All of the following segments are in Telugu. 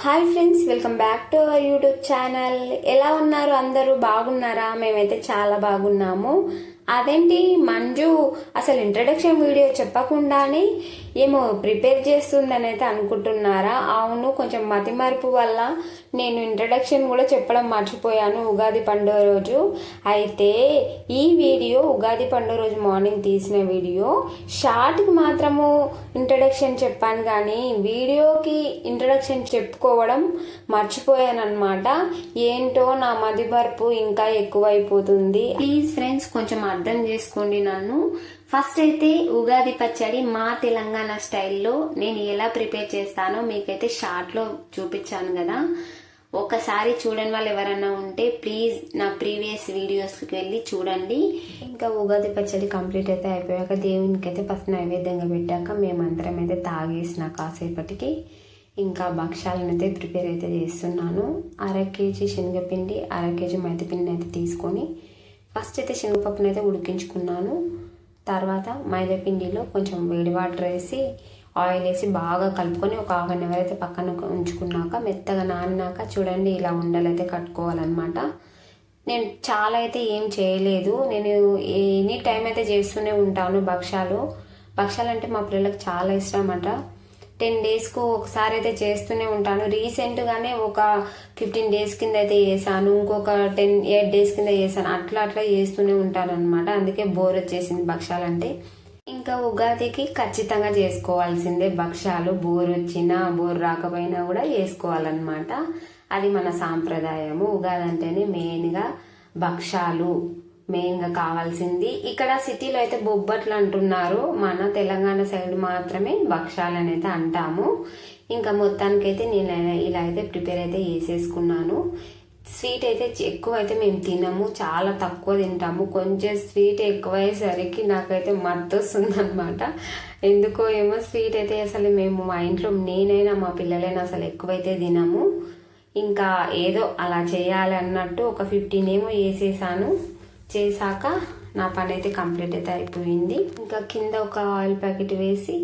Hi friends, welcome back to our YouTube channel. ఎలా ఉన్నారు? అందరూ బాగున్నారా? మేమైతే చాలా బాగున్నాము. అదేంటి మంజు అసలు ఇంట్రడక్షన్ వీడియో చెప్పకుండానే ఏమో ప్రిపేర్ చేస్తుందని అయితే అనుకుంటున్నారా? అవును, కొంచెం మతిమరుపు వల్ల నేను ఇంట్రడక్షన్ కూడా చెప్పడం మర్చిపోయాను ఉగాది పండుగ రోజు. అయితే ఈ వీడియో ఉగాది పండుగ రోజు మార్నింగ్ తీసిన వీడియో. షార్ట్కి మాత్రము ఇంట్రడక్షన్ చెప్పాను, కానీ వీడియోకి ఇంట్రడక్షన్ చెప్పుకోవడం మర్చిపోయాను అనమాట. ఏంటో నా మతిమరుపు ఇంకా ఎక్కువైపోతుంది. ప్లీజ్ ఫ్రెండ్స్, కొంచెం అర్థం చేసుకోండి నన్ను. ఫస్ట్ అయితే ఉగాది పచ్చడి మా తెలంగాణ స్టైల్లో నేను ఎలా ప్రిపేర్ చేస్తానో మీకైతే షార్ట్ లో చూపించాను కదా. ఒకసారి చూడని వాళ్ళు ఎవరన్నా ఉంటే ప్లీజ్ నా ప్రీవియస్ వీడియోస్కి వెళ్ళి చూడండి. ఇంకా ఉగాది పచ్చడి కంప్లీట్ అయితే అయిపోయాక దేవునికి అయితే ఫస్ట్ నైవేద్యంగా పెట్టాక మేమందరం అయితే తాగేసిన కాసేపటికి ఇంకా భక్షాలను అయితే ప్రిపేర్ అయితే చేస్తున్నాను. 1/2 కేజీ శనగపిండి, 1/2 కేజీ మైదాపిండి అయితే తీసుకొని ఫస్ట్ అయితే శనగపప్పును అయితే ఉడికించుకున్నాను. తర్వాత మైదాపిండిలో కొంచెం వేడి వాటర్ వేసి ఆయిల్ వేసి బాగా కలుపుకొని ఒక 1/2 అవర్ అయితే పక్కన ఉంచుకున్నాక మెత్తగా నానినాక చూడండి ఇలా ఉండలైతే కట్టుకోవాలన్నమాట. నేను చాలా అయితే ఏం చేయలేదు, నేను ఎనీ టైం అయితే చేస్తూనే ఉంటాను భక్షాలు అంటే మా పిల్లలకు చాలా ఇష్టం అన్నమాట. 10 డేస్కు ఒకసారి అయితే చేస్తూనే ఉంటాను. రీసెంట్గానే ఒక 15 డేస్ కింద అయితే చేశాను, ఇంకొక 8 డేస్ కింద చేశాను. అట్లా చేస్తూనే ఉంటాను అనమాట. అందుకే బోర్ వచ్చేసింది భక్షాలంటే. ఇంకా ఉగాదికి ఖచ్చితంగా చేసుకోవాల్సిందే భక్షాలు. బోర్ వచ్చినా బోర్ రాకపోయినా కూడా చేసుకోవాలన్నమాట. అది మన సాంప్రదాయము. ఉగాది అంటేనే మెయిన్గా భక్షాలు మెయిన్గా కావాల్సింది. ఇక్కడ సిటీలో అయితే బొబ్బట్లు అంటున్నారు, మన తెలంగాణ సైడ్ మాత్రమే భక్షాలు అయితే అంటాము. ఇంకా మొత్తానికైతే నేను ఇలా అయితే ప్రిపేర్ అయితే చేసేసుకున్నాను. స్వీట్ అయితే ఎక్కువ అయితే మేము తినము, చాలా తక్కువ తింటాము. కొంచెం స్వీట్ ఎక్కువయ్యేసరికి నాకైతే మత్తు వస్తుంది అనమాట. ఎందుకో ఏమో స్వీట్ అయితే అసలు మేము మా ఇంట్లో నేనైనా మా పిల్లలైనా అసలు ఎక్కువైతే తినము. ఇంకా ఏదో అలా చేయాలి అన్నట్టు ఒక 15 ఏమో వేసేసాను. చేశాక నా పని అయితే కంప్లీట్ అయితే అయిపోయింది. ఇంకా కింద ఒక ఆయిల్ ప్యాకెట్ వేసి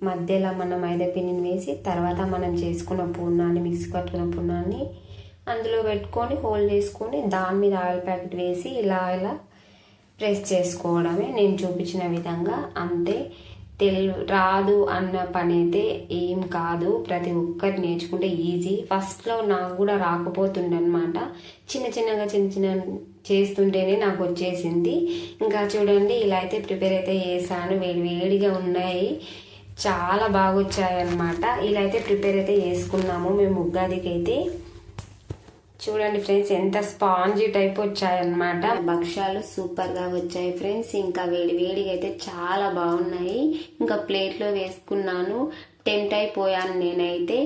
మధ్యలో మనం మైదాపిండిని వేసి తర్వాత మనం చేసుకున్న పూర్ణాన్ని, మిక్సీ పట్టుకున్న పూర్ణాన్ని అందులో పెట్టుకొని హోల్డ్ చేసుకొని దాని మీద ఆయిల్ ప్యాకెట్ వేసి ఇలా ప్రెస్ చేసుకోవడమే నేను చూపించిన విధంగా. అంతే, రాదు అన్న పని అయితే ఏం కాదు. ప్రతి ఒక్కరు నేర్చుకుంటే ఈజీ. ఫస్ట్లో నాకు కూడా రాకపోతుండే అనమాట. చిన్న చేస్తుంటేనే నాకు వచ్చేసింది. ఇంకా చూడండి ఇలా అయితే ప్రిపేర్ అయితే చేశాను. వేడిగా ఉన్నాయి, చాలా బాగా వచ్చాయి అనమాట. ఇలా అయితే ప్రిపేర్ అయితే చేసుకున్నాము మేము ఉగాదికి అయితే. చూడండి ఫ్రెండ్స్, ఎంత స్పాంజీ టైప్ వచ్చాయన్నమాట. భక్షాలు సూపర్ గా వచ్చాయి ఫ్రెండ్స్. ఇంకా వేడిగా అయితే చాలా బాగున్నాయి. ఇంకా ప్లేట్లో వేసుకున్నాను. టెంప్ట్ అయిపోయాను నేనైతే.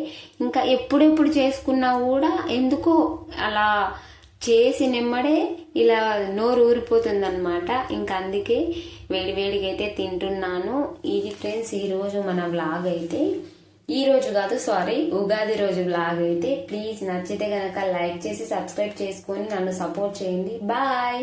ఇంకా ఎప్పుడెప్పుడు చేసుకున్నా కూడా ఎందుకో అలా చేసి నెమ్మడే ఇలా నోరు ఊరిపోతుంది అనమాట. ఇంకా అందుకే వేడిగా అయితే తింటున్నాను. ఇది ఫ్రెండ్స్ ఈరోజు మన వ్లాగ్ అయితే. ఈ రోజు కాదు, సారీ, ఉగాది రోజు వ్లాగ్ అయితే. ప్లీజ్ నచ్చితే గనక లైక్ చేసి సబ్స్క్రైబ్ చేసుకొని నన్ను సపోర్ట్ చేయండి. బాయ్.